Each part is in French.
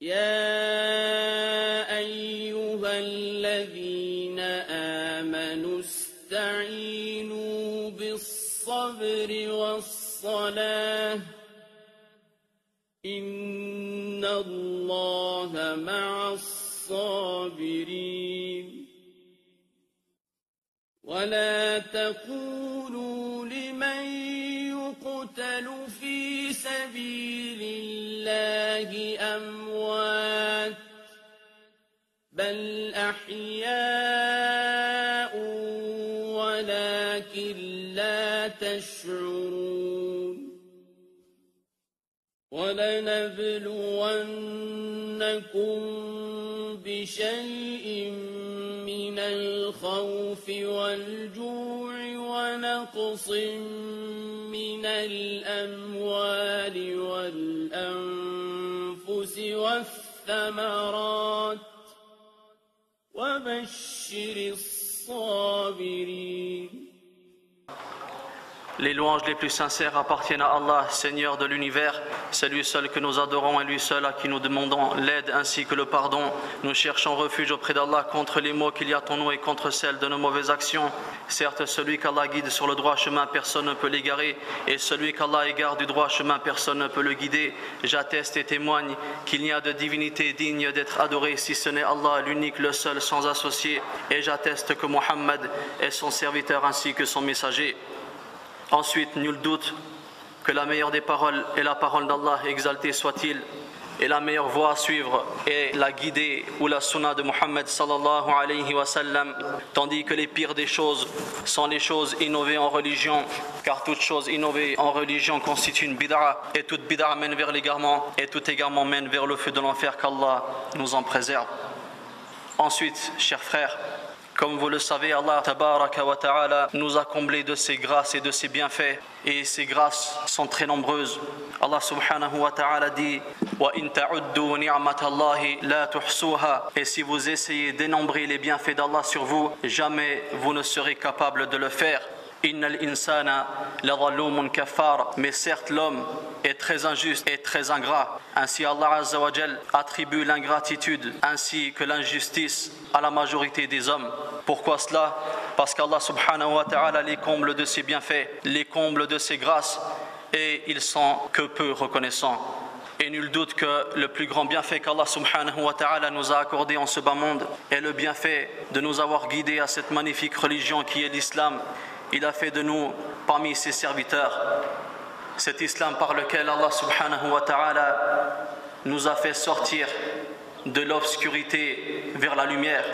يا أيها الذين آمنوا استعينوا بالصبر والصلاة إن الله مع الصابرين ولا تقولوا لمن يقتل في سبيل الله أموات بل أحياء ولكن لا تشعرون ولنبلونكم بشيء من الخوف والجوع ونقص من الأموال والأنفس والثمرات وبشر الصابرين. Les louanges les plus sincères appartiennent à Allah, Seigneur de l'univers. C'est lui seul que nous adorons et lui seul à qui nous demandons l'aide ainsi que le pardon. Nous cherchons refuge auprès d'Allah contre les maux qu'il y a en nous et contre celles de nos mauvaises actions. Certes, celui qu'Allah guide sur le droit chemin, personne ne peut l'égarer. Et celui qu'Allah égare du droit chemin, personne ne peut le guider. J'atteste et témoigne qu'il n'y a de divinité digne d'être adorée si ce n'est Allah, l'unique, le seul, sans associé. Et j'atteste que Mohammed est son serviteur ainsi que son messager. Ensuite, nul doute que la meilleure des paroles est la parole d'Allah, exalté soit-il, et la meilleure voie à suivre est la guidée ou la sunna de Muhammad sallallahu alayhi wa sallam, tandis que les pires des choses sont les choses innovées en religion, car toute chose innovée en religion constitue une bid'a, et toute bid'a mène vers l'égarement, et tout égarement mène vers le feu de l'enfer, qu'Allah nous en préserve. Ensuite, chers frères, comme vous le savez, Allah tabaraka wa ta'ala nous a comblés de ses grâces et de ses bienfaits, et ces grâces sont très nombreuses. Allah subhanahu wa ta'ala dit wa in ta'uddu ni'matallahi la tuhsuha, et si vous essayez d'énumbrer les bienfaits d'Allah sur vous, jamais vous ne serez capable de le faire. Innal insana la zalumun kafar, mais certes l'homme est très injuste et très ingrat. Ainsi Allah Azza wa Jal attribue l'ingratitude ainsi que l'injustice à la majorité des hommes. Pourquoi cela? Parce qu'Allah subhanahu wa ta'ala les comble de ses bienfaits, les comble de ses grâces, et ils sont que peu reconnaissants. Et nul doute que le plus grand bienfait qu'Allah subhanahu wa ta'ala nous a accordé en ce bas monde est le bienfait de nous avoir guidés à cette magnifique religion qui est l'islam. Il a fait de nous parmi ses serviteurs. Cet islam par lequel Allah subhanahu wa ta'ala nous a fait sortir de l'obscurité vers la lumière,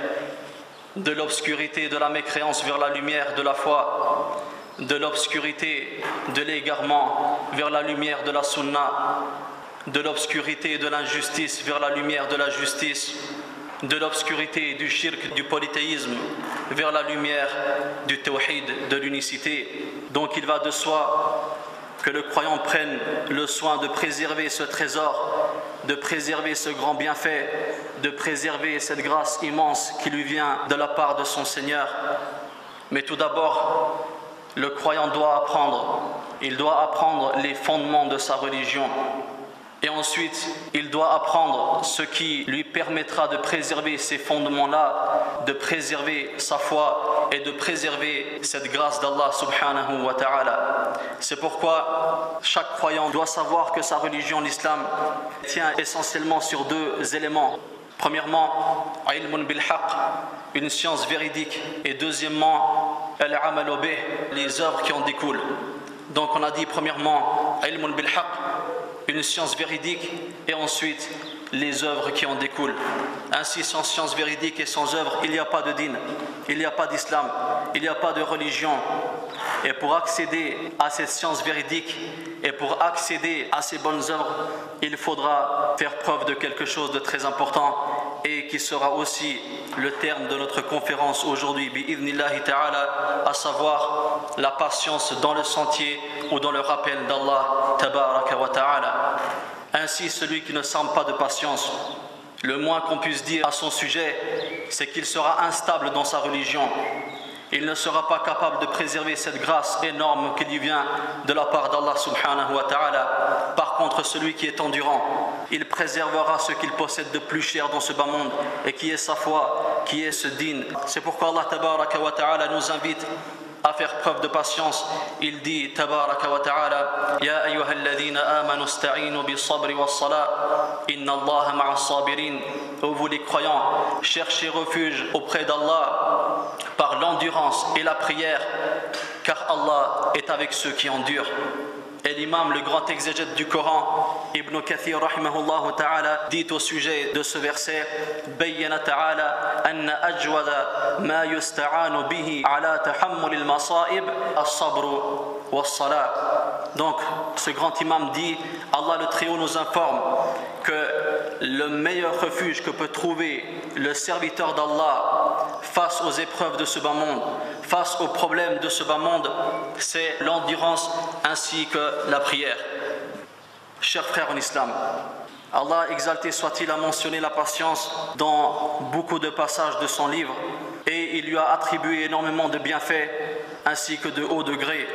de l'obscurité de la mécréance vers la lumière de la foi, de l'obscurité de l'égarement vers la lumière de la sunna, de l'obscurité de l'injustice vers la lumière de la justice, de l'obscurité du shirk, du polythéisme vers la lumière du tawhid, de l'unicité. Donc il va de soi que le croyant prenne le soin de préserver ce trésor, de préserver ce grand bienfait, de préserver cette grâce immense qui lui vient de la part de son Seigneur. Mais tout d'abord, le croyant doit apprendre les fondements de sa religion. Et ensuite, il doit apprendre ce qui lui permettra de préserver ces fondements-là, de préserver sa foi et de préserver cette grâce d'Allah subhanahu wa ta'ala. C'est pourquoi chaque croyant doit savoir que sa religion, l'islam, tient essentiellement sur deux éléments. Premièrement, ilmun bil haqq, une science véridique, et deuxièmement, al-amalu bih, les œuvres qui en découlent. Donc on a dit premièrement, ilmun bil haqq, une science véridique, et ensuite les œuvres qui en découlent. Ainsi, sans science véridique et sans œuvres, il n'y a pas de din, il n'y a pas d'islam, il n'y a pas de religion. Et pour accéder à cette science véridique et pour accéder à ces bonnes œuvres, il faudra faire preuve de quelque chose de très important et qui sera aussi le terme de notre conférence aujourd'hui, bi'idhnillahi ta'ala, à savoir la patience dans le sentier ou dans le rappel d'Allah tabaraka wa ta'ala. Ainsi, celui qui ne semble pas de patience, le moins qu'on puisse dire à son sujet, c'est qu'il sera instable dans sa religion. Il ne sera pas capable de préserver cette grâce énorme qui lui vient de la part d'Allah subhanahu wa ta'ala. Par contre, celui qui est endurant, Il préservera ce qu'il possède de plus cher dans ce bas monde, et qui est sa foi, qui est ce din. C'est pourquoi Allah tabaraka wa ta'ala nous invite à faire preuve de patience. Il dit tabaraka wa ta'ala: Ya ayyuhalladhina amanu ista'inu bis-sabri was-salat inna Allaha ma'as-sabirin. Ô vous les croyants, cherchez refuge auprès d'Allah par l'endurance et la prière, car Allah est avec ceux qui endurent. Et l'imam, le grand exégète du Coran, Ibn Kathir rahimahullah ta'ala, dit au sujet de ce verset: Bayyana ta'ala anna ajwada ma yusta'anu bihi ala tahammul al-masa'ib as-sabru was-salat. Donc, ce grand imam dit, Allah le Très-Haut nous informe que le meilleur refuge que peut trouver le serviteur d'Allah face aux épreuves de ce bas monde, face aux problèmes de ce bas monde, c'est l'endurance ainsi que la prière. Chers frères en islam, Allah exalté soit-il a mentionné la patience dans beaucoup de passages de son livre, et il lui a attribué énormément de bienfaits ainsi que de hauts degrés,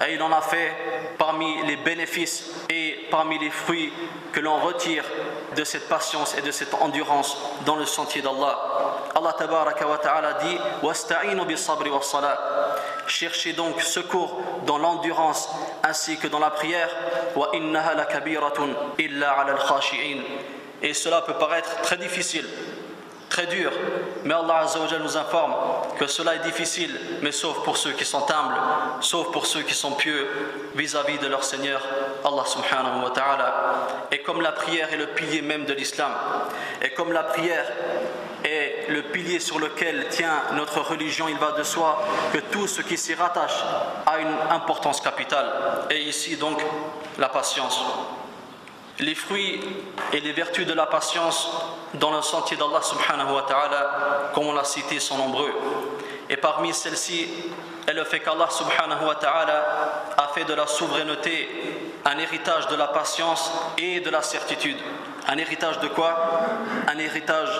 et il en a fait parmi les bénéfices et parmi les fruits que l'on retire de cette patience et de cette endurance dans le sentier d'Allah. Allah tabaraka wa ta'ala dit: Wasta'inu bis-sabri was-salat. Cherchez donc secours dans l'endurance ainsi que dans la prière. Wa innaha lakabiratun illa 'ala al-khashi'in. Et cela peut paraître très difficile, très dur, mais Allah Azza wa Jalla nous informe que cela est difficile, mais sauf pour ceux qui sont humbles, sauf pour ceux qui sont pieux vis-à-vis de leur Seigneur Allah subhanahu wa ta'ala. Et comme la prière est le pilier même de l'islam, et comme la prière est le pilier sur lequel tient notre religion, il va de soi que tout ce qui s'y rattache a une importance capitale. Et ici donc la patience. Les fruits et les vertus de la patience dans le sentier d'Allah subhanahu wa ta'ala, comme on l'a cité, sont nombreux. Et parmi celles-ci est le fait qu'Allah subhanahu wa ta'ala a fait de la souveraineté un héritage de la patience et de la certitude. Un héritage de quoi? Un héritage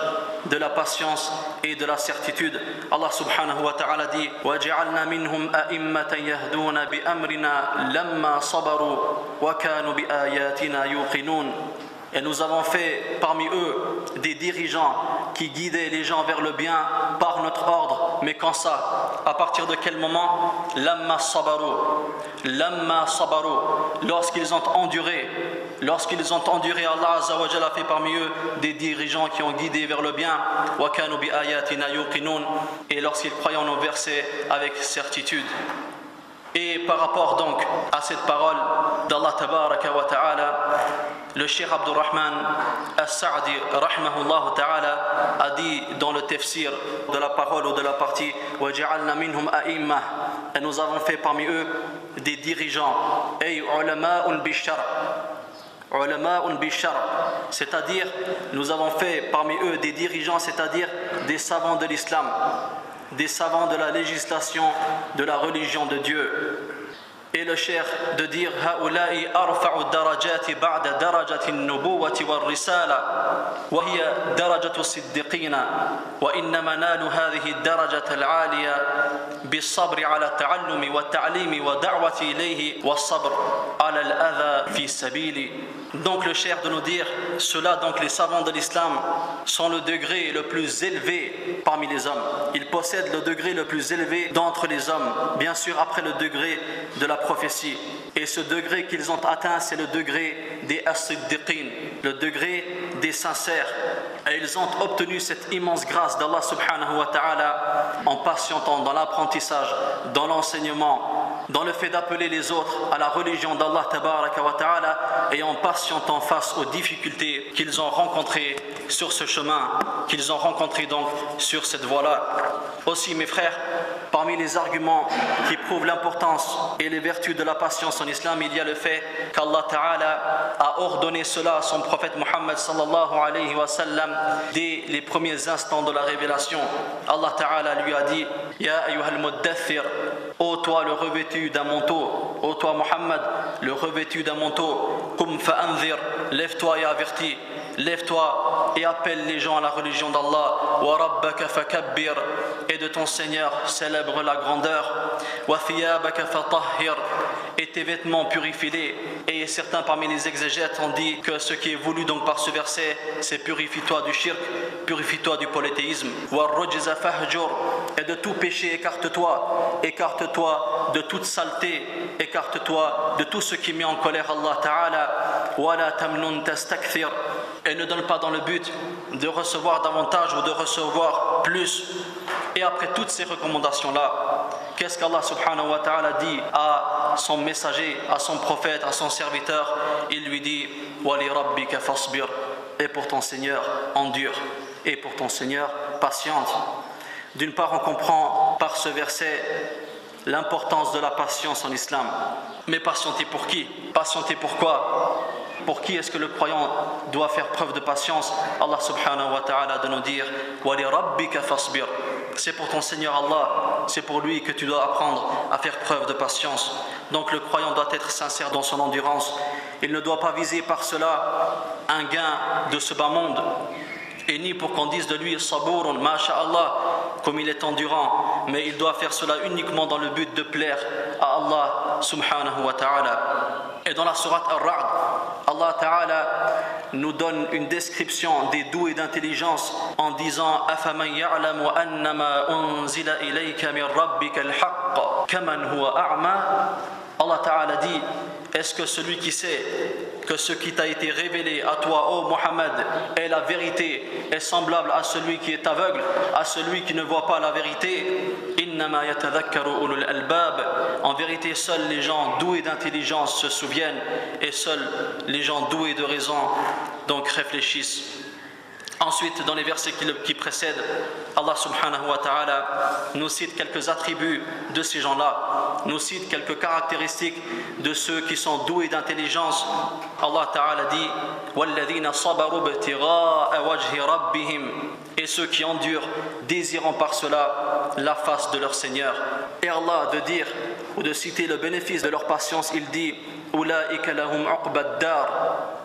de la patience et de la certitude. Allah subhanahu wa ta'ala dit: وَجَعَلْنَا مِنْهُمْ أَئِمَّةً يَهْدُونَ بِأَمْرِنَا لَمَّا صَبَرُوا وَكَانُوا بِآيَاتِنَا يُوقِنُونَ. Et nous avons fait parmi eux des dirigeants qui guidaient les gens vers le bien par notre ordre. Mais quand ça? À partir de quel moment? Lamma sabaru. Lamma sabaru. Lorsqu'ils ont enduré. Lorsqu'ils ont enduré, Allah Azza wa Jalla a fait parmi eux des dirigeants qui ont guidé vers le bien. Wa kanu bi ayatina yuqinun. Et lorsqu'ils croyaient en nos versets avec certitude. Et par rapport donc à cette parole d'Allah tabaraka wa ta'ala, le Cheikh Abdurrahman As-Sa'di rahimahullah ta'ala a dit dans le tafsir de la parole ou de la partie: وَجَعَلْنَا مِنْهُمْ أَئِمَّةً. Et nous avons fait parmi eux des dirigeants, ay ulama'un bishar, ulama'un bishar, c'est-à-dire nous avons fait parmi eux des dirigeants, c'est-à-dire des savants de l'islam, des savants de la législation de la religion de Dieu. Et le cheikh de dire: هؤلاء أرفع الدرجات بعد درجة النبوة والرسالة وهي درجة الصديقين وإنما نالوا هذه الدرجة العالية بالصبر على التعلم والتعليم والدعوة إليه والصبر على الأذى في سبيله. Donc le cheikh de nous dire cela, donc les savants de l'islam sont le degré le plus élevé parmi les hommes. Ils possèdent le degré le plus élevé d'entre les hommes, bien sûr après le degré de la prophétie. Et ce degré qu'ils ont atteint, c'est le degré des as-siddiqin, le degré des sincères. Et ils ont obtenu cette immense grâce d'Allah subhanahu wa ta'ala en patientant dans l'apprentissage, dans l'enseignement, dans le fait d'appeler les autres à la religion d'Allah tabaraka wa ta'ala, et en patientant face aux difficultés qu'ils ont rencontrées sur ce chemin, qu'ils ont rencontrées donc sur cette voie-là. Aussi mes frères, parmi les arguments qui prouvent l'importance et les vertus de la patience en islam, il y a le fait qu'Allah Ta'ala a ordonné cela à son prophète Muhammad sallallahu alayhi wa sallam dès les premiers instants de la révélation. Allah Ta'ala lui a dit: Ya ayyuhal muddathir, ô toi le revêtu d'un manteau, ô toi Muhammad le revêtu d'un manteau, kum fa'anzir, lève-toi et avertis, lève-toi et appelle les gens à la religion d'Allah, wa rabbaka fakabbir, et de ton Seigneur célèbre la grandeur, wa thiyabaka fatahhir, et tes vêtements purifie-les. Et certains parmi les exégètes ont dit que ce qui est voulu donc par ce verset, c'est purifie-toi du shirk, purifie-toi du polythéisme. وَالرُّجْزَ فَهْجُرْ, et de tout péché écarte-toi, écarte-toi de toute saleté, écarte-toi de tout ce qui met en colère Allah Ta'ala. وَلَا تَمْنُنْ تَسْتَكْثِرْ, et ne donne pas dans le but de recevoir davantage ou de recevoir plus. Et après toutes ces recommandations-là, qu'est-ce qu'Allah subhanahu wa ta'ala dit à son messager, à son prophète, à son serviteur? Il lui dit وَلِرَبِّكَ فَاصْبِرْ, et pour ton Seigneur endure, et pour ton Seigneur patiente. D'une part, on comprend par ce verset l'importance de la patience en islam. Mais patienter pour qui? Patienter pourquoi? Pour qui est-ce que le croyant doit faire preuve de patience? Allah subhanahu wa ta'ala de nous dire وَلِرَبِّكَ فَاصْبِرْ, c'est pour ton Seigneur Allah, c'est pour lui que tu dois apprendre à faire preuve de patience. Donc le croyant doit être sincère dans son endurance. Il ne doit pas viser par cela un gain de ce bas monde, et ni pour qu'on dise de lui sabourun, masha'Allah, comme il est endurant, mais il doit faire cela uniquement dans le but de plaire à Allah subhanahu wa ta'ala. Et dans la sourate Ar-Ra'd, Allah Ta'ala nous donne une description des doués d'intelligence en disant أَفَمَنْ يَعْلَمُ أَنَّمَا أُنزِلَ إِلَيْكَ مِنْ رَبِّكَ الْحَقَّ كَمَنْ هُوَ أَعْمَى. Allah Ta'ala dit, est-ce que celui qui sait que ce qui t'a été révélé à toi, ô Mohammed, est la vérité, est semblable à celui qui est aveugle, à celui qui ne voit pas la vérité? إِنَّمَا يَتَذَكَّرُ أُولُو الْأَلْبَابِ, en vérité seuls les gens doués d'intelligence se souviennent, et seuls les gens doués de raison donc réfléchissent. Ensuite, dans les versets qui précèdent, Allah subhanahu wa ta'ala nous cite quelques attributs de ces gens-là, nous cite quelques caractéristiques de ceux qui sont doués d'intelligence. Allah ta'ala dit وَالَّذِينَ صَبَرُوا ابْتِغَاءَ وَجْهِ رَبِّهِمْ, et ceux qui endurent, désirant par cela la face de leur Seigneur. Et Allah de dire ou de citer le bénéfice de leur patience, il dit أُولَٰئِكَ لَهُمْ عُقْبَى الدَّارِ,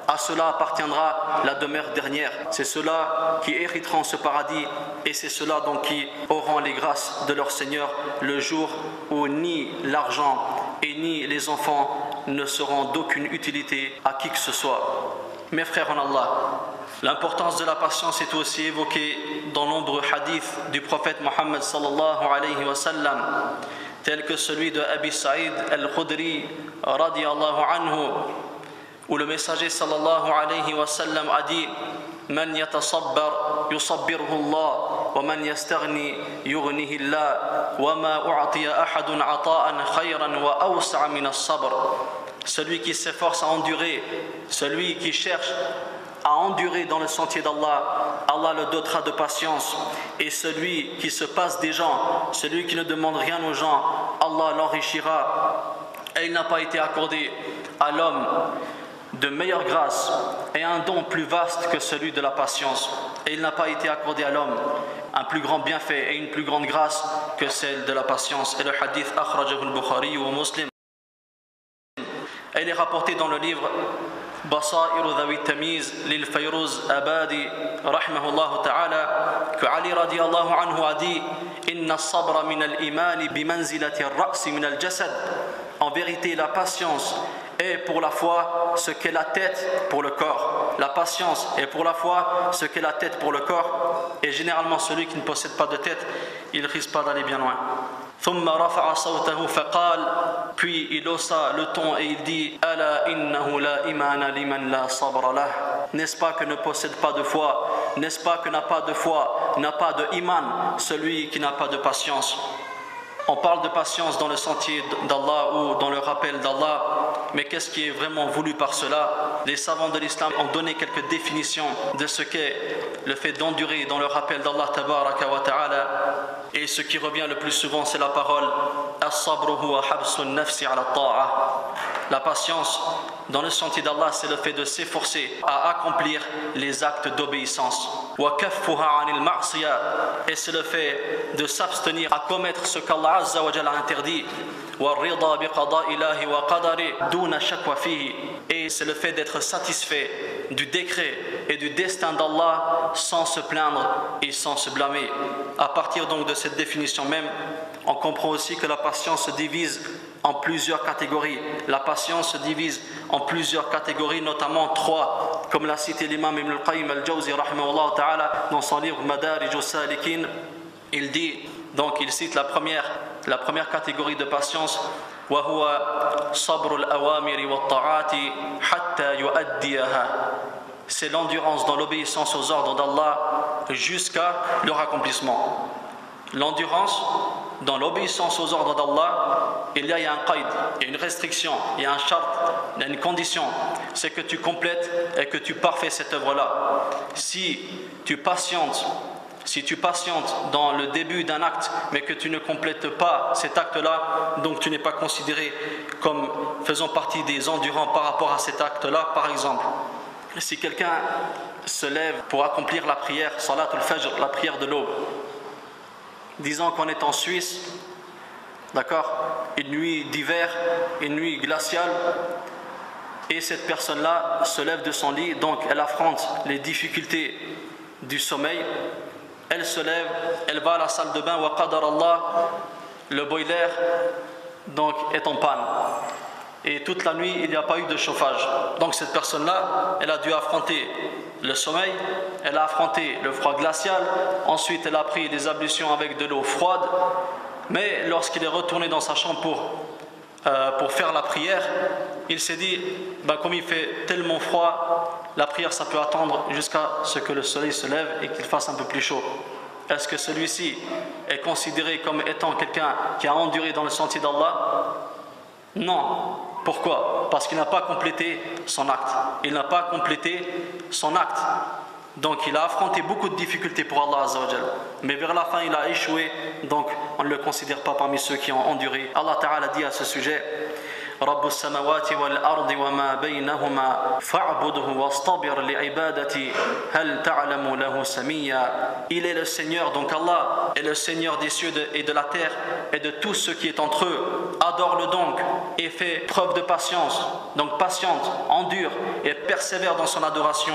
à cela appartiendra la demeure dernière. C'est ceux-là qui hériteront ce paradis, et c'est ceux-là donc qui auront les grâces de leur Seigneur le jour où ni l'argent et ni les enfants ne seront d'aucune utilité à qui que ce soit. Mes frères en Allah, l'importance de la patience est aussi évoquée dans nombreux hadiths du prophète Mohammed sallallahu alayhi wa sallam, tel que celui de Abi Saïd al-Khudri radiyallahu anhu, où le messager sallallahu alayhi wa sallam a dit Man yatasabbar yusabbirhu Allah, wa man yastaghni yughnihi Allah, wa ma u'tiya ahadun ata'an khayran wa awsa'a min as-sabr. Celui qui s'efforce à endurer, celui qui cherche à endurer dans le sentier d'Allah, Allah le dotera de patience. Et celui qui se passe des gens, celui qui ne demande rien aux gens, Allah l'enrichira. Et il n'a pas été accordé à l'homme de meilleure grâce et un don plus vaste que celui de la patience. Et il n'a pas été accordé à l'homme un plus grand bienfait et une plus grande grâce que celle de la patience. Et le hadith akhrajahu al-Bukhari wa Muslim. Et il est rapporté dans le livre Basairu Dhawi Tamiz lil Fayruz Abadi rahimahullah ta'ala que Ali radiyallahu anhu a dit Inna as-sabra min al-imani bimanzilati ar-ra's min al-jasad. En vérité, la patience est pour la foi ce qu'est la tête pour le corps. La patience est pour la foi ce qu'est la tête pour le corps. Et généralement, celui qui ne possède pas de tête, il risque pas d'aller bien loin. ثم رفع صوته فقال, puis il haussa le ton et il dit ألا إنه لا إيمان لمن لا صبر له. N'est-ce pas que ne possède pas de foi, n'est-ce pas que n'a pas de foi, n'a pas de iman, celui qui n'a pas de patience. On parle de patience dans le sentier d'Allah ou dans le rappel d'Allah, mais qu'est-ce qui est vraiment voulu par cela? Les savants de l'islam ont donné quelques définitions de ce qu'est le fait d'endurer dans le rappel d'Allah tabaraka wa ta'ala. Et ce qui revient le plus souvent, c'est la parole As-sabru huwa habsun nafsi ala ta'a. La patience dans le sentier d'Allah, c'est le fait de s'efforcer à accomplir les actes d'obéissance. Wa kaffuha anil ma'siyah, et c'est le fait de s'abstenir à commettre ce qu'Allah azza wa jalla a interdit. Wa rida bi qada'illahi wa qadari duna shakwa fihi, et c'est le fait d'être satisfait du décret et du destin d'Allah sans se plaindre et sans se blâmer. À partir donc de cette définition même, on comprend aussi que la patience se divise en plusieurs catégories. La patience se divise en plusieurs catégories, notamment 3, comme l'a cité l'imam Ibn al-Qayyim al-Jawzi rahimahullah ta'ala dans son livre Madarij al-Salikin. Il dit, donc il cite la première catégorie de patience, وهو صبر الأوامر والطاعات حتى يؤديها. C'est l'endurance dans l'obéissance aux ordres d'Allah jusqu'à leur accomplissement. L'endurance dans l'obéissance aux ordres d'Allah, il y a un qaïd, il y a une restriction, il y a un shart, il y a une condition, c'est que tu complètes et que tu parfais cette œuvre-là. Si tu patientes dans le début d'un acte, mais que tu ne complètes pas cet acte-là, donc tu n'es pas considéré comme faisant partie des endurants par rapport à cet acte-là. Par exemple, si quelqu'un se lève pour accomplir la prière, Salatul Fajr, la prière de l'aube, disons qu'on est en Suisse, d'accord, une nuit d'hiver, une nuit glaciale, et cette personne-là se lève de son lit, donc elle affronte les difficultés du sommeil, elle se lève, elle va à la salle de bain, wa qadar Allah, le boiler donc est en panne. Et toute la nuit, il n'y a pas eu de chauffage. Donc cette personne-là, elle a dû affronter le sommeil, elle a affronté le froid glacial, ensuite elle a pris des ablutions avec de l'eau froide, mais lorsqu'il est retourné dans sa chambre pour faire la prière, il s'est dit, comme il fait tellement froid, la prière ça peut attendre jusqu'à ce que le soleil se lève et qu'il fasse un peu plus chaud. Est-ce que celui-ci est considéré comme étant quelqu'un qui a enduré dans le sentier d'Allah? Non. Pourquoi? Parce qu'il n'a pas complété son acte. Il n'a pas complété son acte. Donc il a affronté beaucoup de difficultés pour Allah Azza wa Jal. Mais vers la fin il a échoué. Donc on ne le considère pas parmi ceux qui ont enduré. Allah Ta'ala dit à ce sujet, رب السماوات والأرض وما بينهما فاعبده واصطبر لعبادتي هل تعلم له سميا. Il est le Seigneur, donc Allah est le Seigneur des cieux et de la terre et de tout ce qui est entre eux. Adore-le donc et fais preuve de patience. Donc patiente, endure et persévère dans son adoration.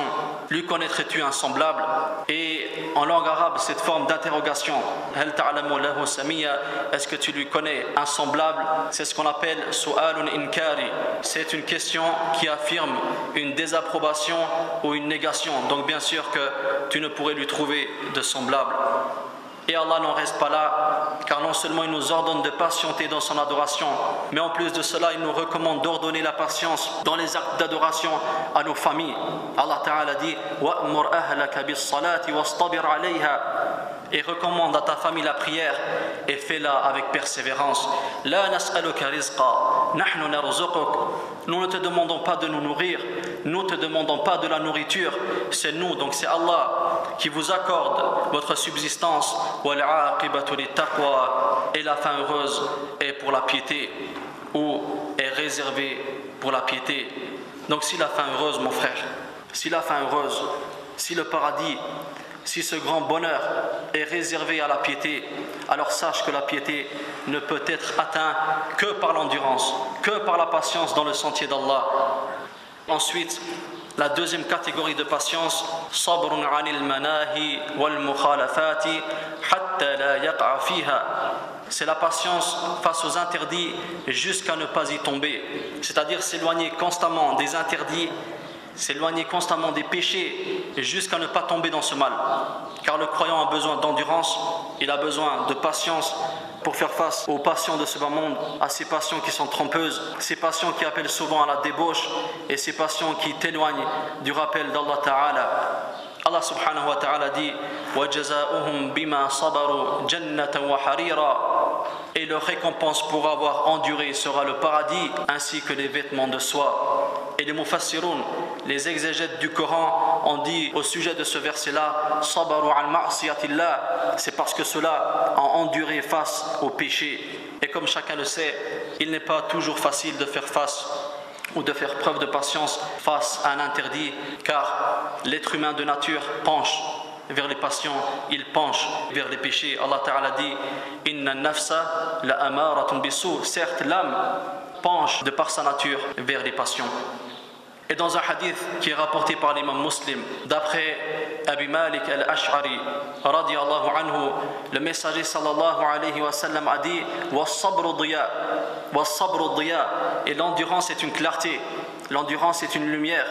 Lui connaîtrais-tu un semblable? Et en langue arabe, cette forme d'interrogation, هل تعلم له سميا, est-ce que tu lui connais un semblable? C'est ce qu'on appelle su'alun inkari. C'est une question qui affirme une désapprobation ou une négation. Donc bien sûr que tu ne pourrais lui trouver de semblable. Et Allah n'en reste pas là, car non seulement il nous ordonne de patienter dans son adoration, mais en plus de cela il nous recommande d'ordonner la patience dans les actes d'adoration à nos familles. Allah Ta'ala dit وَأْمُرْ أَهْلَكَ بِالصَّلَاةِ وَاسْطَبِرْ عَلَيْهَا, et recommande à ta famille la prière et fais-la avec persévérance. La nas'aluka rizqa, nahnu narzuquk. Nous ne te demandons pas de nous nourrir, nous ne te demandons pas de la nourriture, c'est nous, donc c'est Allah qui vous accorde votre subsistance. Wal aqibatu littaqwa, et la fin heureuse est pour la piété, ou est réservée pour la piété. Donc si la fin heureuse, mon frère, si la fin heureuse, si le paradis, si ce grand bonheur est réservé à la piété, alors sache que la piété ne peut être atteinte que par l'endurance, que par la patience dans le sentier d'Allah. Ensuite, la deuxième catégorie de patience, sabrun 'anil manahi wal mukhalafati hatta la yaqa fiha. C'est la patience face aux interdits jusqu'à ne pas y tomber, c'est-à-dire s'éloigner constamment des interdits, s'éloigner constamment des péchés jusqu'à ne pas tomber dans ce mal. Car le croyant a besoin d'endurance, il a besoin de patience pour faire face aux passions de ce bas monde, à ces passions qui sont trompeuses, ces passions qui appellent souvent à la débauche et ces passions qui t'éloignent du rappel d'Allah Ta'ala. Allah subhanahu wa ta'ala dit وَجَزَاؤُهُمْ بِمَا صَبَرُوا جَنَّةً وَحَرِيرًا, et leur récompense pour avoir enduré sera le paradis ainsi que les vêtements de soie. Et les mufassiroun, les exégètes du Coran, ont dit au sujet de ce verset-là, sabaru an ma'siyatillah, c'est parce que cela a enduré face au péché. Et comme chacun le sait, il n'est pas toujours facile de faire face ou de faire preuve de patience face à un interdit, car l'être humain de nature penche vers les passions, il penche vers les péchés. Allah Ta'ala dit inna nafsa la amaratun bisu, certes l'âme penche de par sa nature vers les passions. Et dans un hadith qui est rapporté par l'imam Muslim, d'après Abi Malik al-Ash'ari, radiyallahu anhu, le messager sallallahu alayhi wa sallam a dit « Wa-sabru diya » et l'endurance est une clarté, l'endurance est une lumière.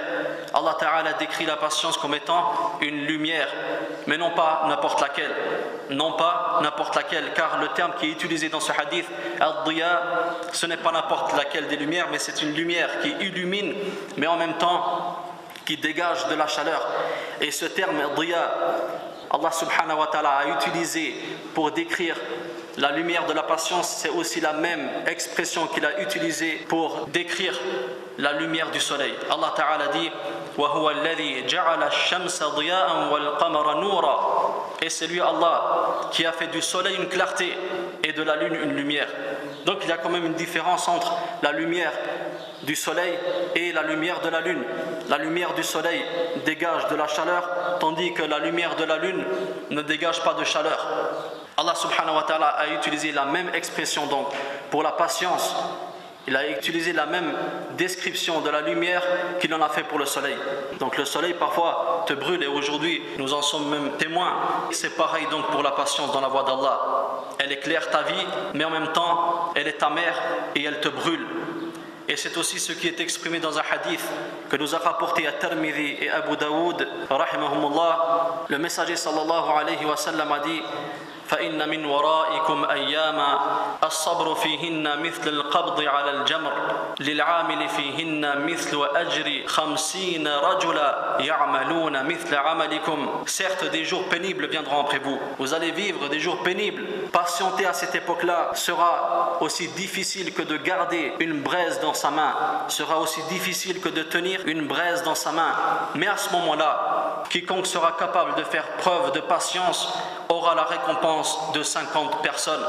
Allah Ta'ala décrit la patience comme étant une lumière, mais non pas n'importe laquelle. Non pas n'importe laquelle, car le terme qui est utilisé dans ce hadith, ad-diya, ce n'est pas n'importe laquelle des lumières, mais c'est une lumière qui illumine, mais en même temps qui dégage de la chaleur. Et ce terme diya, Allah subhanahu wa ta'ala a utilisé pour décrire la lumière de la patience, c'est aussi la même expression qu'il a utilisée pour décrire la lumière du soleil. Allah Ta'ala dit وَهُوَ الَّذِي جَعَلَ الشَّمْسَ ضِيَاءً وَالْقَمَرَ نُورًا. Et c'est lui Allah qui a fait du soleil une clarté et de la lune une lumière. Donc il y a quand même une différence entre la lumière du soleil et la lumière de la lune. La lumière du soleil dégage de la chaleur, tandis que la lumière de la lune ne dégage pas de chaleur. Allah subhanahu wa ta'ala a utilisé la même expression donc pour la patience. Il a utilisé la même description de la lumière qu'il en a fait pour le soleil. Donc le soleil parfois te brûle et aujourd'hui nous en sommes même témoins. C'est pareil donc pour la patience dans la voie d'Allah. Elle éclaire ta vie, mais en même temps elle est ta mère et elle te brûle. Et c'est aussi ce qui est exprimé dans un hadith que nous a rapporté à Tirmidhi et Abu Daoud, rahimahumullah. Le messager sallallahu alayhi wa sallam a dit فإن من ورائكم أياما الصبر فيهن مثل القبض على الجمر للعامل فيهن مثل أجر 50 رجلا يعملون مثل عملكم. Certes, des jours pénibles viendront après vous. Vous allez vivre des jours pénibles. Patienter à cette époque-là sera aussi difficile que de garder une braise dans sa main. Sera aussi difficile que de tenir une braise dans sa main. Mais à ce moment-là, quiconque sera capable de faire preuve de patience aura la récompense de 50 personnes,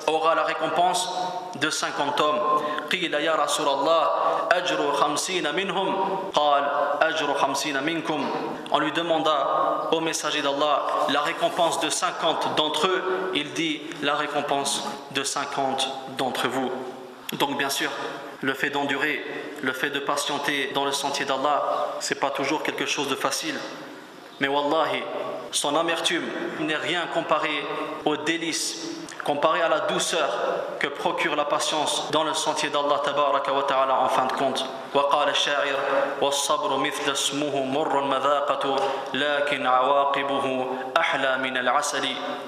aura la récompense de 50 hommes. قيل يا رسول الله أجر 50 منهم قال أجر 50 منكم. On lui demanda au messager d'Allah la récompense de 50 d'entre eux. Il dit la récompense de 50 d'entre vous. Donc bien sûr, le fait d'endurer, le fait de patienter dans le sentier d'Allah, c'est pas toujours quelque chose de facile. Mais wallahi, son amertume n'est rien comparé aux délices, comparé à la douceur que procure la patience dans le sentier d'Allah tabaraka wa ta'ala en fin de compte. وقال الشاعر والصبر مثل اسمه مر المذاقة لكن عواقبه أحلى من العسل.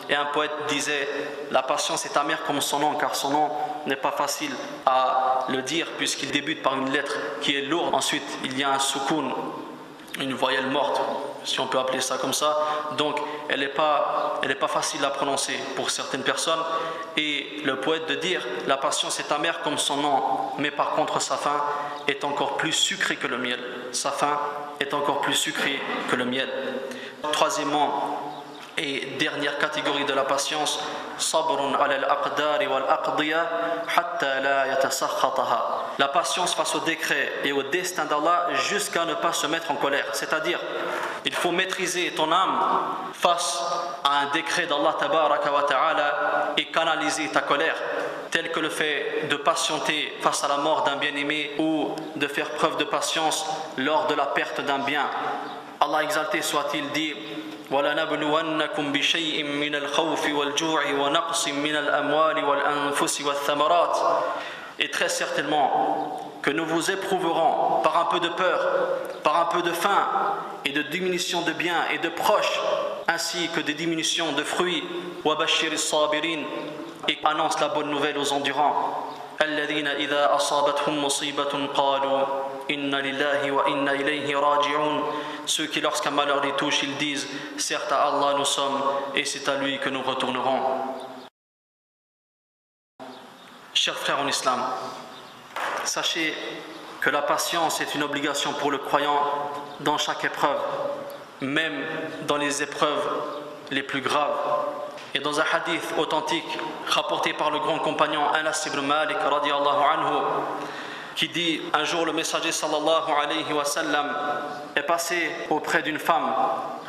Et un poète disait la patience est amère comme son nom, car son nom n'est pas facile à le dire puisqu'il débute par une lettre qui est lourde. Ensuite il y a un soukoun, une voyelle morte, si on peut appeler ça comme ça. Donc elle n'est pas facile à prononcer pour certaines personnes. Et le poète de dire la patience est amère comme son nom, mais par contre sa fin est encore plus sucrée que le miel. Sa fin est encore plus sucrée que le miel. Troisièmement et dernière catégorie de la patience, sabrun ala al-aqdar wal-aqdiya hatta la yatasakhatha. La patience face au décret et au destin d'Allah jusqu'à ne pas se mettre en colère. C'est-à-dire, il faut maîtriser ton âme face à un décret d'Allah tabaraka wa ta'ala et canaliser ta colère, tel que le fait de patienter face à la mort d'un bien-aimé ou de faire preuve de patience lors de la perte d'un bien. Allah exalté soit-il dit وَلَنَبْلُوَنَّكُمْ بِشَيْءٍ مِّنَ الْخَوْفِ وَالْجُوعِ وَنَقْصٍ مِّنَ الْأَمْوَالِ وَالْأَنفُسِ وَالثَّمَرَاتِ. Et très certainement que nous vous éprouverons par un peu de peur, par un peu de faim et de diminution de biens et de proches, ainsi que des diminutions de fruits. وَبَشِّرِ الصَّابِرِينَ. Et annonce la bonne nouvelle aux endurants. الَّذِينَ إِذَا أَصَابَتْهُمْ مُصِيبَةٌ قَالُوا إِنَّا لِلَّهِ وَإِنَّا إِلَيْهِ راجعون. Ceux qui lorsqu'un malheur les touche, ils disent certes à Allah nous sommes et c'est à lui que nous retournerons. Chers frères en islam, sachez que la patience est une obligation pour le croyant dans chaque épreuve, même dans les épreuves les plus graves. Et dans un hadith authentique rapporté par le grand compagnon Anas ibn Malik radiyallahu anhu, qui dit un jour le messager sallallahu alayhi wa sallam est passé auprès d'une femme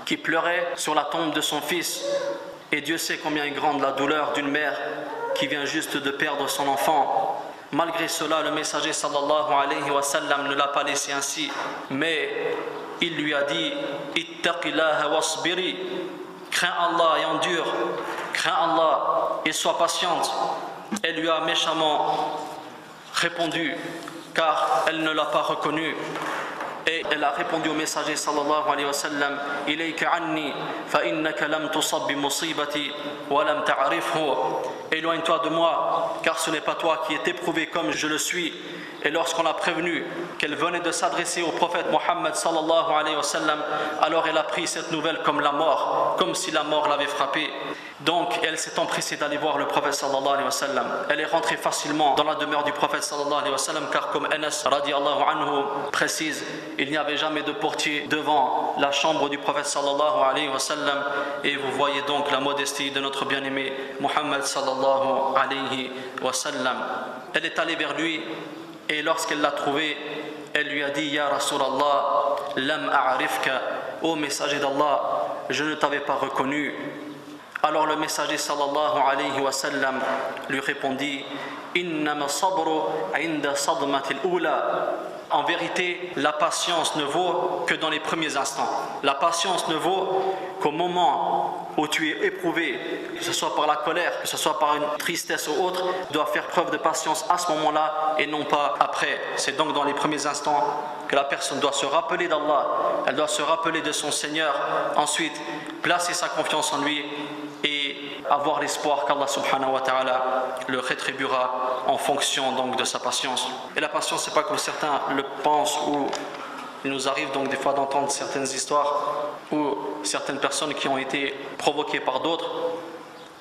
qui pleurait sur la tombe de son fils, et Dieu sait combien est grande la douleur d'une mère qui vient juste de perdre son enfant. Malgré cela, le messager sallallahu alayhi wa sallam ne l'a pas laissé ainsi, mais il lui a dit « Ittaqillaha wasbiri » crains Allah et endure, crains Allah et sois patiente. Elle lui a méchamment répondu car elle ne l'a pas reconnu. Et elle a répondu au messager sallallahu alayhi wa sallam Ilayka anni fa innaka lam tusab bi musibati wa lam ta'rifhu. Éloigne-toi de moi car ce n'est pas toi qui es éprouvé comme je le suis. Et lorsqu'on l'a prévenue qu'elle venait de s'adresser au prophète Mohammed sallallahu alayhi wa sallam, alors elle a pris cette nouvelle comme la mort, comme si la mort l'avait frappée. Donc elle s'est empressée d'aller voir le prophète sallallahu alayhi wa sallam. Elle est rentrée facilement dans la demeure du prophète sallallahu alayhi wa sallam, car comme Anas radiallahu anhu précise, il n'y avait jamais de portier devant la chambre du prophète sallallahu alayhi wa sallam. Et vous voyez donc la modestie de notre bien-aimé Mohammed sallallahu alayhi wa sallam. Elle est allée vers lui et lorsqu'elle l'a trouvé, elle lui a dit Ya Rasulallah, lam a'rifka, ô messager d'Allah, je ne t'avais pas reconnu. Alors le messager sallallahu alayhi wa sallam lui répondit Innama sabru inda sadmatil ula. En vérité, la patience ne vaut que dans les premiers instants. La patience ne vaut qu'au moment où tu es éprouvé, que ce soit par la colère, que ce soit par une tristesse ou autre, tu dois faire preuve de patience à ce moment-là et non pas après. C'est donc dans les premiers instants que la personne doit se rappeler d'Allah, elle doit se rappeler de son Seigneur, ensuite placer sa confiance en lui et avoir l'espoir qu'Allah subhanahu wa ta'ala le rétribuera en fonction donc de sa patience. Et la patience, c'est pas comme certains le pensent, ou il nous arrive donc des fois d'entendre certaines histoires où certaines personnes qui ont été provoquées par d'autres,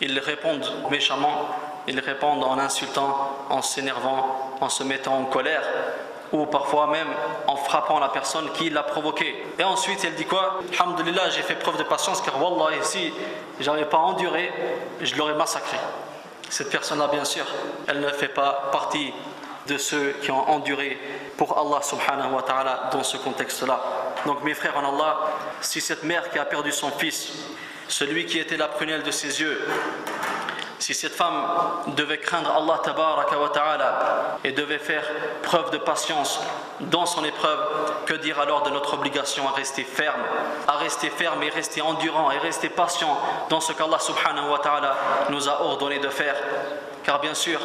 ils répondent méchamment, ils répondent en insultant, en s'énervant, en se mettant en colère, ou parfois même en frappant la personne qui l'a provoqué. Et ensuite elle dit quoi? Alhamdulillah, j'ai fait preuve de patience car wallah, si j'avais pas enduré, je l'aurais massacré. Cette personne-là, bien sûr, elle ne fait pas partie de ceux qui ont enduré pour Allah subhanahu wa ta'ala dans ce contexte-là. Donc mes frères en Allah, si cette mère qui a perdu son fils, celui qui était la prunelle de ses yeux, si cette femme devait craindre Allah tabaraka wa ta'ala et devait faire preuve de patience dans son épreuve, que dire alors de notre obligation à rester ferme et rester endurant et rester patient dans ce qu'Allah subhanahu wa ta'ala nous a ordonné de faire. Car bien sûr,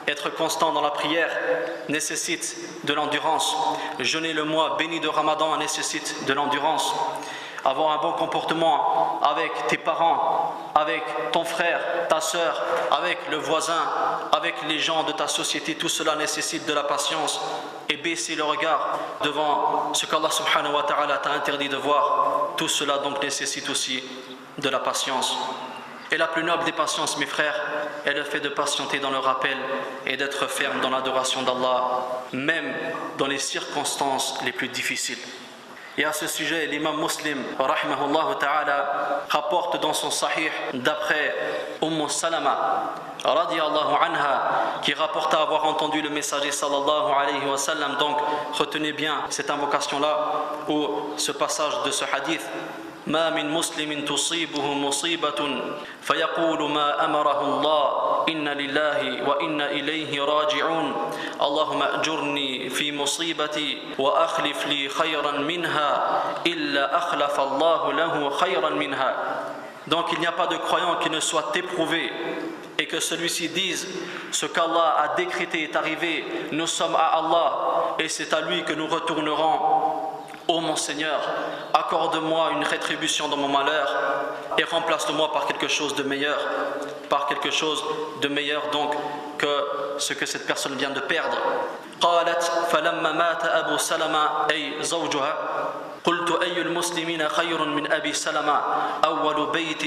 être constant dans la prière nécessite de l'endurance. Jeûner le mois béni de Ramadan nécessite de l'endurance. Avoir un bon comportement avec tes parents, avec ton frère, ta soeur, avec le voisin, avec les gens de ta société, tout cela nécessite de la patience. Et baisser le regard devant ce qu'Allah subhanahu wa ta'ala t'a interdit de voir, tout cela donc nécessite aussi de la patience. Et la plus noble des patiences, mes frères, est le fait de patienter dans le rappel et d'être ferme dans l'adoration d'Allah, même dans les circonstances les plus difficiles. Et à ce sujet, l'imam Muslim, rahimahullah ta'ala, rapporte dans son sahih d'après Salama, radiyallahu anha, qui rapporta avoir entendu le messager sallallahu alayhi wa sallam. Donc retenez bien cette invocation-là, ou ce passage de ce hadith. ما من مسلم تصيبه مصيبة فيقول ما أمره الله إن لله وإنا إليه راجعون اللهم أجرني في مصيبتي وأخلف لي خيرا منها إلا أخلف الله له خيرا منها. Donc il n'y a pas de croyant qui ne soit éprouvé et que celui-ci dise ce qu'Allah a décrété est arrivé, nous sommes à Allah et c'est à lui que nous retournerons. Ô mon Seigneur, accorde-moi une rétribution dans mon malheur et remplace-le-moi par quelque chose de meilleur, donc que ce que cette personne vient de perdre. قالت فلما مات أبو سلمة أي زوجها قلت أي المسلمين خير من أبي سلمة أول بيت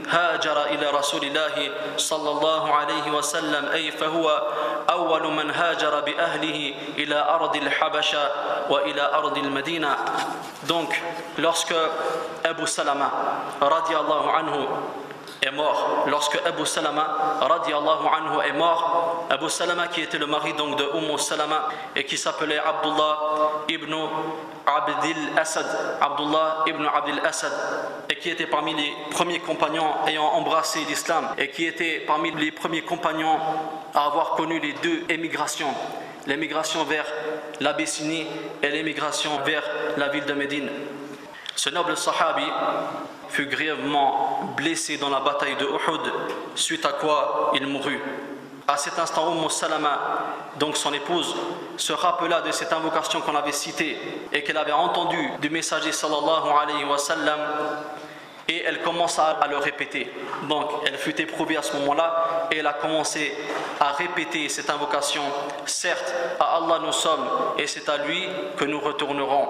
هاجر إلى رسول الله صلى الله عليه وسلم أي فهو أول من هاجر بأهله إلى أرض الحبشة وإلى أرض المدينة. Donc lorsque Abu Salama radiallahu anhu est mort, lorsque Abu Salama radiallahu anhu est mort, Abu Salama qui était le mari donc de Salama et qui s'appelait Abdullah ibn Abdil Asad, et qui était parmi les premiers compagnons ayant embrassé l'islam et qui était parmi les premiers compagnons à avoir connu les deux émigrations, l'émigration vers l'Abyssinie et l'émigration vers la ville de Médine. Ce noble sahabi fut grièvement blessé dans la bataille de Uhud, suite à quoi il mourut. À cet instant, Salama, donc son épouse, se rappela de cette invocation qu'on avait citée et qu'elle avait entendue du messager sallallahu alayhi wa sallam, et elle commença à le répéter. Donc elle fut éprouvée à ce moment-là et elle a commencé à répéter cette invocation. Certes, à Allah nous sommes et c'est à lui que nous retournerons.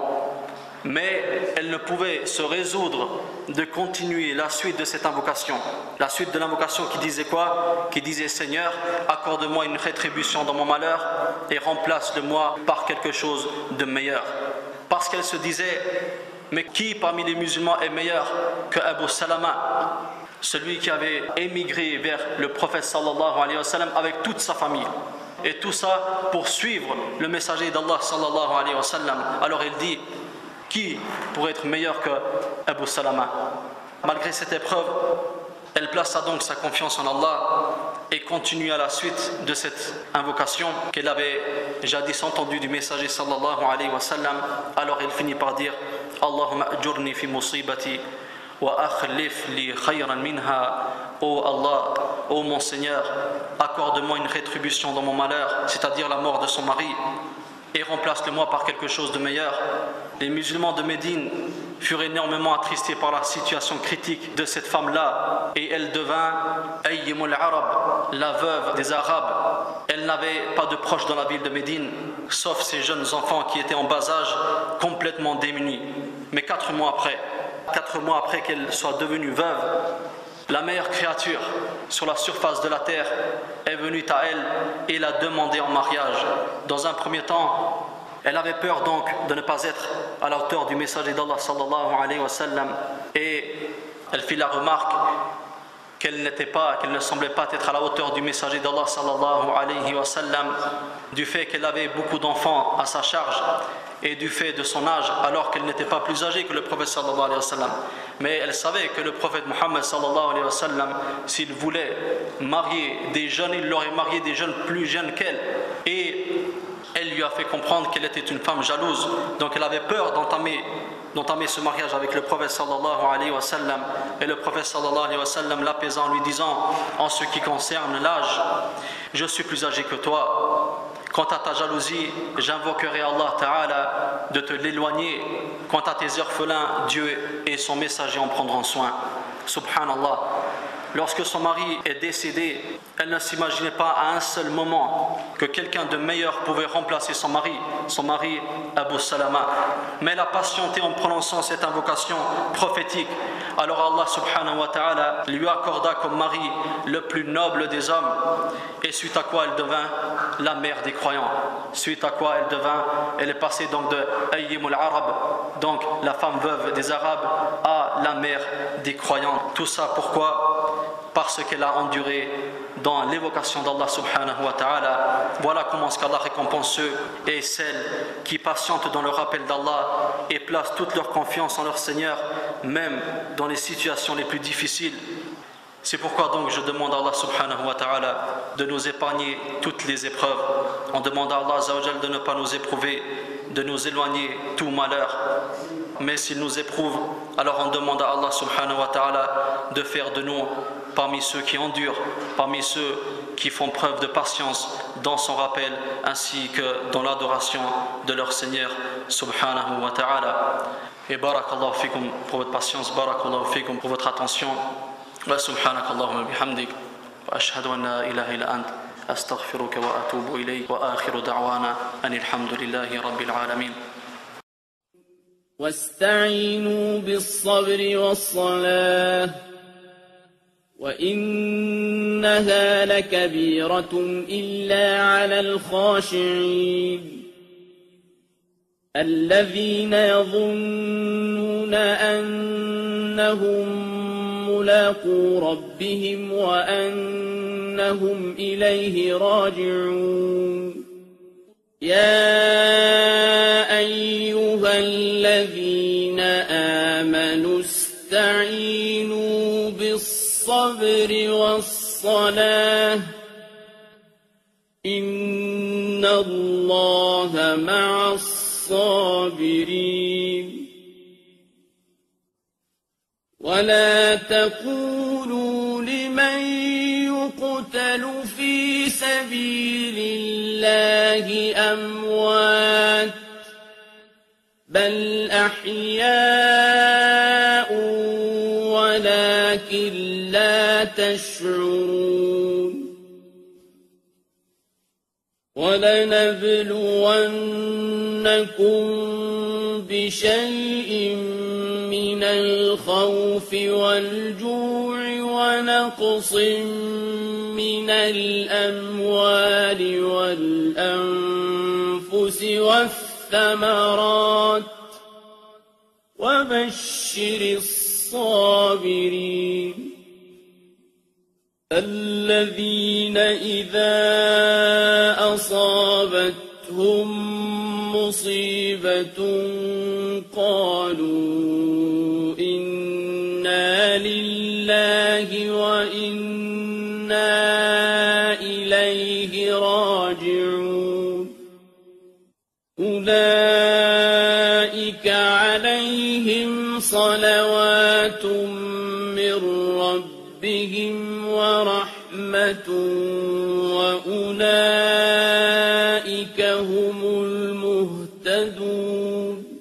Mais elle ne pouvait se résoudre de continuer la suite de cette invocation. La suite de l'invocation qui disait quoi? Qui disait: Seigneur, accorde-moi une rétribution dans mon malheur et remplace-le-moi par quelque chose de meilleur. Parce qu'elle se disait: mais qui parmi les musulmans est meilleur que Abu Salama, celui qui avait émigré vers le prophète sallallahu alayhi wa sallam avec toute sa famille? Et tout ça pour suivre le messager d'Allah sallallahu alayhi wa sallam. Alors elle dit: qui pourrait être meilleur que Abu Salama? Malgré cette épreuve, elle plaça donc sa confiance en Allah et continue à la suite de cette invocation qu'elle avait jadis entendue du messager sallallahu alayhi wa sallam. Alors elle finit par dire: Allahumma ajurni fi musibati wa akhlif li khayran minha. Oh Allah, oh mon Seigneur, accorde-moi une rétribution dans mon malheur, c'est-à-dire la mort de son mari, et remplace-le-moi par quelque chose de meilleur. Les musulmans de Médine furent énormément attristés par la situation critique de cette femme-là, et elle devint Ayyimul Arab, la veuve des Arabes. Elle n'avait pas de proches dans la ville de Médine, sauf ses jeunes enfants qui étaient en bas âge, complètement démunis. Mais 4 mois après qu'elle soit devenue veuve, la meilleure créature sur la surface de la terre est venue à elle et l'a demandé en mariage. Dans un premier temps, elle avait peur donc de ne pas être à la hauteur du messager d'Allah sallallahu alayhi wa sallam, et elle fit la remarque qu'elle ne semblait pas être à la hauteur du messager d'Allah sallallahu alayhi wa sallam, du fait qu'elle avait beaucoup d'enfants à sa charge et du fait de son âge, alors qu'elle n'était pas plus âgée que le prophète sallallahu alayhi wa sallam. Mais elle savait que le prophète Muhammad sallallahu alayhi wa sallam, s'il voulait marier des jeunes, il l'aurait marié des jeunes plus jeunes qu'elle. Et elle lui a fait comprendre qu'elle était une femme jalouse, donc elle avait peur d'entamer ce mariage avec le prophète sallallahu alayhi wa sallam. Et le prophète sallallahu alayhi wa sallam l'apaisa en lui disant: en ce qui concerne l'âge, je suis plus âgé que toi. Quant à ta jalousie, j'invoquerai Allah Ta'ala de te l'éloigner. Quant à tes orphelins, Dieu et son messager en prendront soin. Subhanallah. Lorsque son mari est décédé, elle ne s'imaginait pas à un seul moment que quelqu'un de meilleur pouvait remplacer son mari Abu Salama. Mais elle a patienté en prononçant cette invocation prophétique. Alors Allah subhanahu wa ta'ala lui accorda comme mari le plus noble des hommes, et suite à quoi elle devint la mère des croyants. Suite à quoi elle est passée donc de Ayyimul Arab, donc la femme veuve des Arabes, à la mère des croyants. Tout ça pourquoi? Parce qu'elle a enduré dans l'évocation d'Allah subhanahu wa ta'ala. Voilà comment est-ce qu'Allah récompense ceux et celles qui patientent dans le rappel d'Allah et placent toute leur confiance en leur Seigneur, même dans les situations les plus difficiles. C'est pourquoi donc je demande à Allah subhanahu wa ta'ala de nous épargner toutes les épreuves. On demande à Allah azza wa jal de ne pas nous éprouver, de nous éloigner tout malheur. Mais s'il nous éprouve, alors on demande à Allah subhanahu wa ta'ala de faire de nous parmi ceux qui endurent, parmi ceux qui font preuve de patience dans son rappel ainsi que dans l'adoration de leur Seigneur subhanahu wa ta'ala. Et barakallahu fikum pour votre patience, barakallahu fikum pour votre attention. Wa subhanakallahumma bihamdik wa ashhadu an la ilaha illa ant astaghfiruka wa atubu ilayk wa akhiru da'wana anil hamdulillahi rabbil alamin. واستعينوا بالصبر والصلاة وإنها لكبيرة إلا على الخاشعين الذين يظنون أنهم ملاقو ربهم وأنهم إليه راجعون يا أيها الذين آمنوا استعينوا بالصبر والصلاة الله مع الصابرين ولا تقولوا لمن يقتل في سبيل الله أموات بل أحياء ولكن لا تشعرون ولنبلونكم بشيء من الخوف والجوع ونقص من الأموال والأنفس والثمرات وبشر الصابرين الذين إذا أصابتهم مصيبة قالوا إنا لله وإنا إليه راجعون أولئك عليهم صلوات من ربهم ورحمة وأولئك هم المهتدون